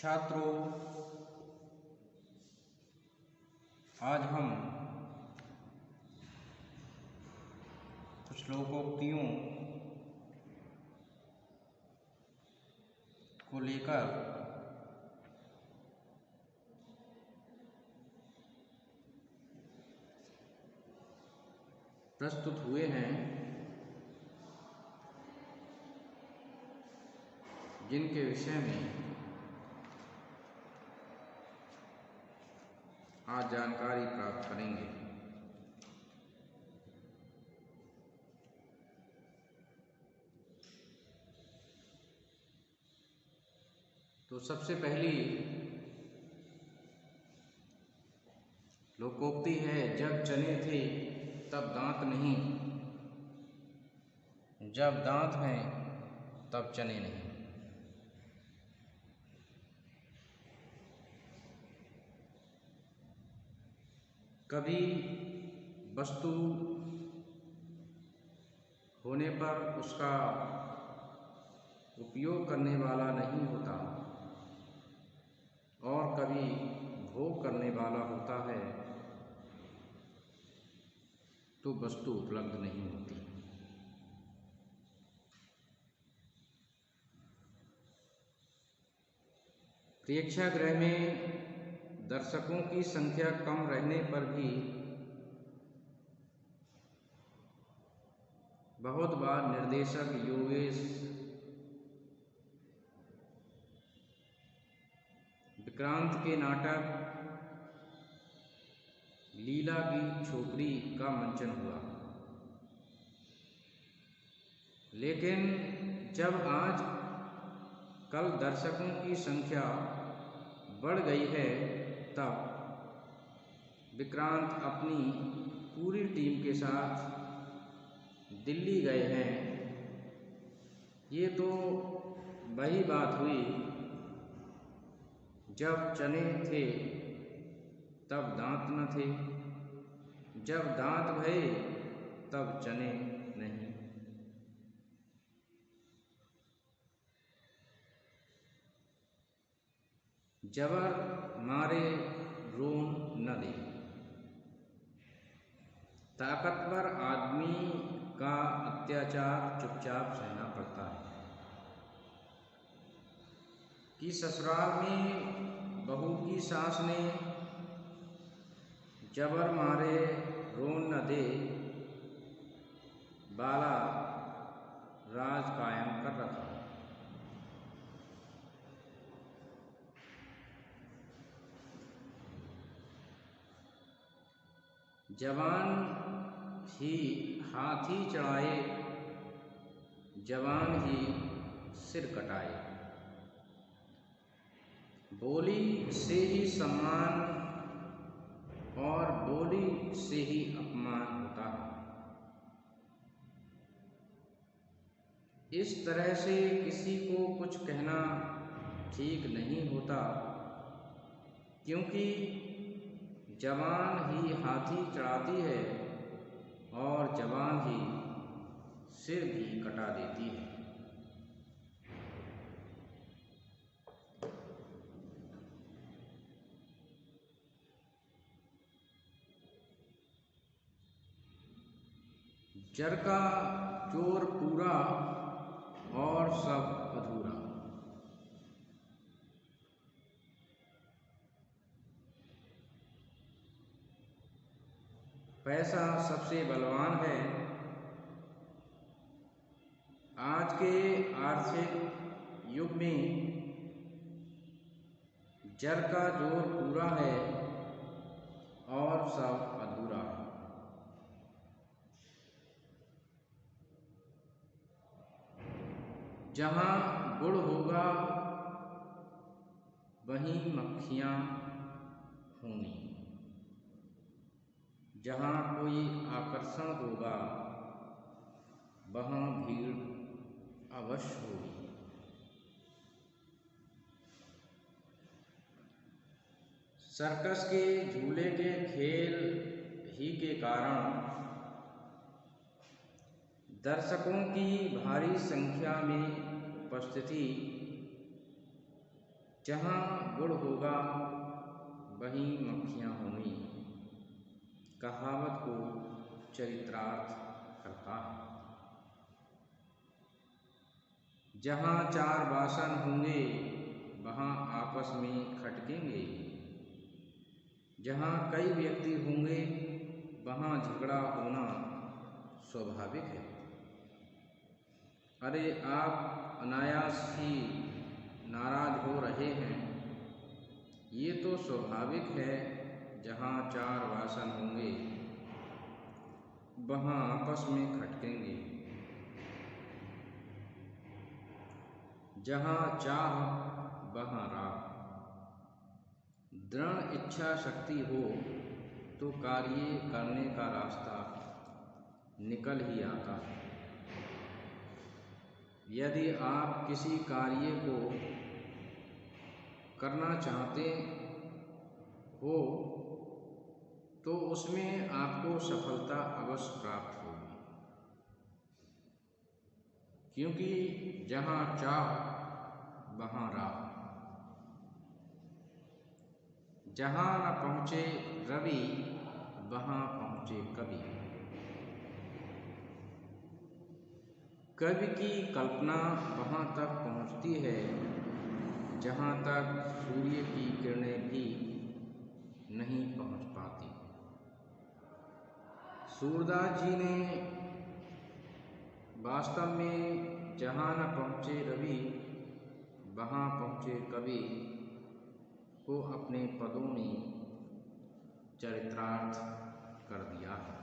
छात्रों, आज हम कुछ लोकोक्तियों को लेकर प्रस्तुत हुए हैं, जिनके विषय में आज जानकारी प्राप्त करेंगे। तो सबसे पहली लोकोक्ति है, जब चने थे तब दांत नहीं, जब दांत हैं तब चने नहीं। कभी वस्तु होने पर उसका उपयोग करने वाला नहीं होता और कभी भोग करने वाला होता है तो वस्तु उपलब्ध नहीं होती। प्रेक्षागृह में दर्शकों की संख्या कम रहने पर भी बहुत बार निर्देशक योगेश विक्रांत के नाटक लीला की छोकरी का मंचन हुआ, लेकिन जब आज कल दर्शकों की संख्या बढ़ गई है तब विक्रांत अपनी पूरी टीम के साथ दिल्ली गए हैं। ये तो वही बात हुई, जब चने थे तब दांत न थे, जब दांत भये तब चने नहीं। जबर मारे रोन न दे। ताकतवर आदमी का अत्याचार चुपचाप सहना पड़ता है कि ससुराल में बहू की सास ने जबर मारे रोन न दे बाला राज कायम कर रखा। जवान ही हाथी चढ़ाए, जवान ही सिर कटाए। बोली से ही सम्मान और बोली से ही अपमान होता है। इस तरह से किसी को कुछ कहना ठीक नहीं होता, क्योंकि जवान ही हाथी चढ़ाती है और जवान ही सिर भी कटा देती है। जर का जोर पूरा और सब अधूरा। पैसा सबसे बलवान है। आज के आर्थिक युग में जर का जोर पूरा है और सब अधूरा है। जहाँ गुड़ होगा वहीं मक्खियाँ होंगी, जहाँ कोई आकर्षण होगा वहाँ भीड़ अवश्य होगी। सर्कस के झूले के खेल ही के कारण दर्शकों की भारी संख्या में उपस्थिति जहाँ गुड़ होगा वहीं मक्खियाँ होंगी, कहावत को चरितार्थ करता है। जहाँ चार वासन होंगे वहाँ आपस में खटकेंगे, जहाँ कई व्यक्ति होंगे वहाँ झगड़ा होना स्वाभाविक है। अरे आप अनायास ही नाराज हो रहे हैं, ये तो स्वाभाविक है। जहाँ चार वासन होंगे वहाँ आपस में खटकेंगे, जहाँ चाह वहाँ राह। दृढ़ इच्छा शक्ति हो तो कार्य करने का रास्ता निकल ही आता है। यदि आप किसी कार्य को करना चाहते हो तो उसमें आपको सफलता अवश्य प्राप्त होगी, क्योंकि जहाँ चाह वहाँ राह। जहाँ न पहुँचे रवि वहाँ पहुँचे कवि। कवि की कल्पना वहाँ तक पहुँचती है जहाँ तक सूर्य की किरणें भी नहीं पहुँच पाती। सूरदास जी ने वास्तव में जहाँ न पहुँचे रवि वहाँ पहुँचे कवि को अपने पदों में चरितार्थ कर दिया है।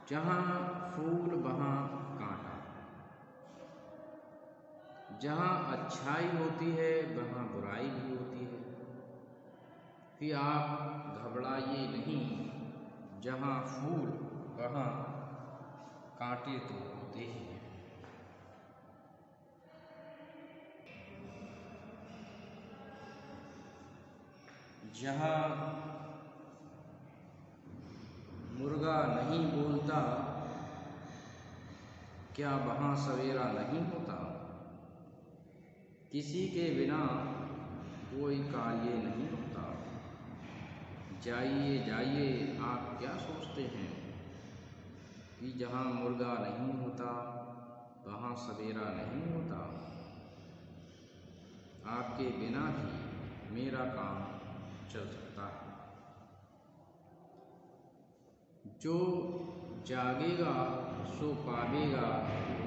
जहाँ फूल वहाँ कांटा, जहाँ अच्छाई होती है वहाँ बुराई भी होती है। कि आप घबराइए नहीं, जहाँ फूल वहाँ कांटे तो होते ही हैं। जहाँ मुर्गा नहीं बोलता क्या वहाँ सवेरा नहीं होता। किसी के बिना कोई कार्य नहीं होता। जाइए जाइए, आप क्या सोचते हैं कि जहाँ मुर्गा नहीं होता वहाँ सवेरा नहीं होता। आपके बिना भी मेरा काम चल सकता है। जो जागेगा सो पावेगा,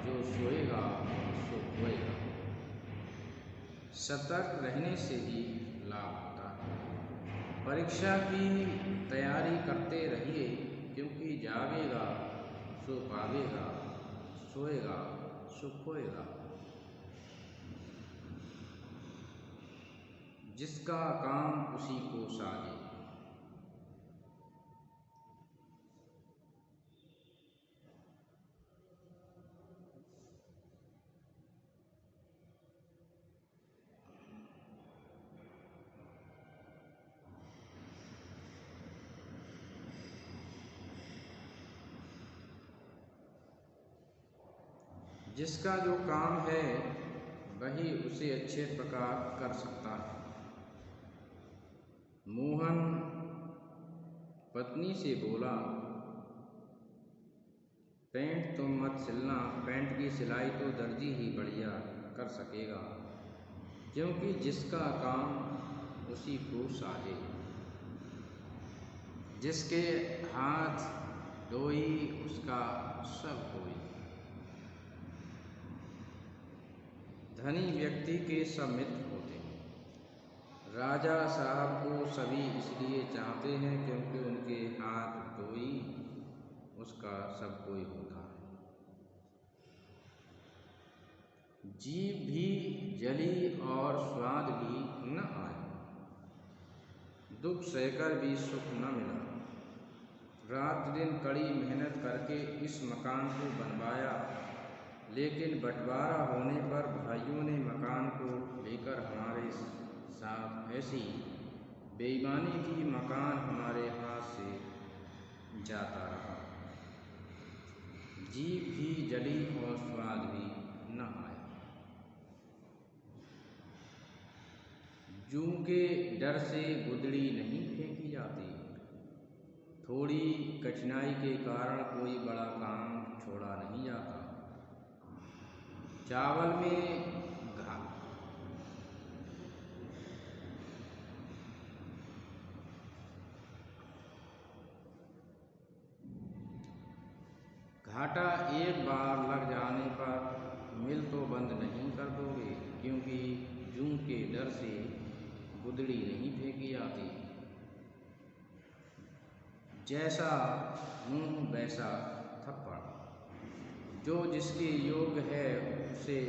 जो सोएगा सो खोएगा। सतर्क रहने से ही लाभ होता है। परीक्षा की तैयारी करते रहिए, क्योंकि जागेगा सो पावेगा, सोएगा सो खोएगा। जिसका काम उसी को साजे। जिसका जो काम है वही उसे अच्छे प्रकार कर सकता है। मोहन पत्नी से बोला, पैंट तुम मत सिलना, पैंट की सिलाई तो दर्जी ही बढ़िया कर सकेगा। क्योंकि जिसका काम उसी को साजे। जिसके हाथ धोई उसका सब होई। धनी व्यक्ति के सब मित्र होते हैं। राजा साहब को सभी इसलिए चाहते हैं क्योंकि उनके हाथ धोई उसका सब कोई होता है। जीभ भी जली और स्वाद भी न आया, दुख सहकर भी सुख न मिला। रात दिन कड़ी मेहनत करके इस मकान को बनवाया, लेकिन बंटवारा होने पर भाइयों ने मकान को लेकर हमारे साथ ऐसी बेईमानी की, मकान हमारे हाथ से जाता रहा। जीभ भी जली और स्वाद भी न आया। जूं के डर से गुदड़ी नहीं फेंकी जाती। थोड़ी कठिनाई के कारण कोई बड़ा काम छोड़ा नहीं जाता। चावल में घाटा एक बार लग जाने पर मिल तो बंद नहीं कर दोगे, क्योंकि जूं के डर से गुदड़ी नहीं फेंकी जाती। जैसा मुंह वैसा थप्पड़, जो जिसके योग्य है उसे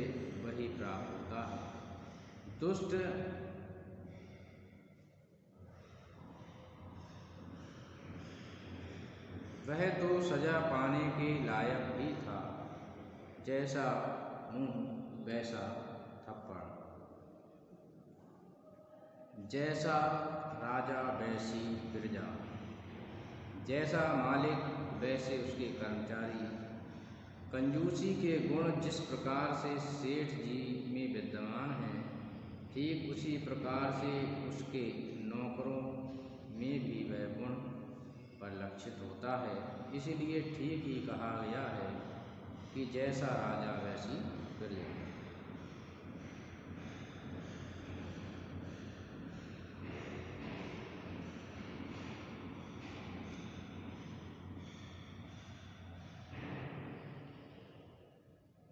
वही प्राप्त होता है। दुष्ट वह तो सजा पाने के लायक भी था। जैसा मुंह वैसा थप्पड़, जैसा राजा वैसी प्रजा, जैसा मालिक वैसे उसके कर्मचारी। कंजूसी के गुण जिस प्रकार से सेठ जी में विद्यमान हैं, ठीक उसी प्रकार से उसके नौकरों में भी वह गुण परिलक्षित होता है। इसीलिए ठीक ही कहा गया है कि जैसा राजा वैसी प्रजा।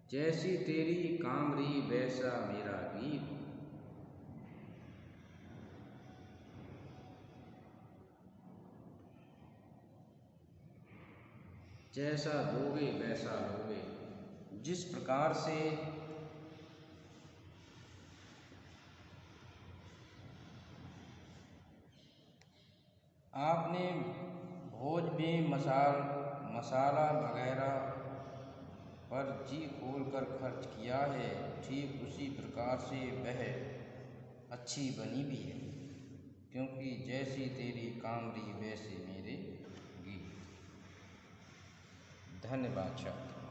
जैसी तेरी कामरी वैसा मेरा गीत, जैसा दोगे वैसा लोगे। जिस प्रकार से आपने भोज में मसाला वगैरह पर जी खोल कर खर्च किया है, ठीक उसी प्रकार से वह अच्छी बनी भी है, क्योंकि जैसी तेरी कामरी वैसे मेरे गीत। धन्यवाद छात्र।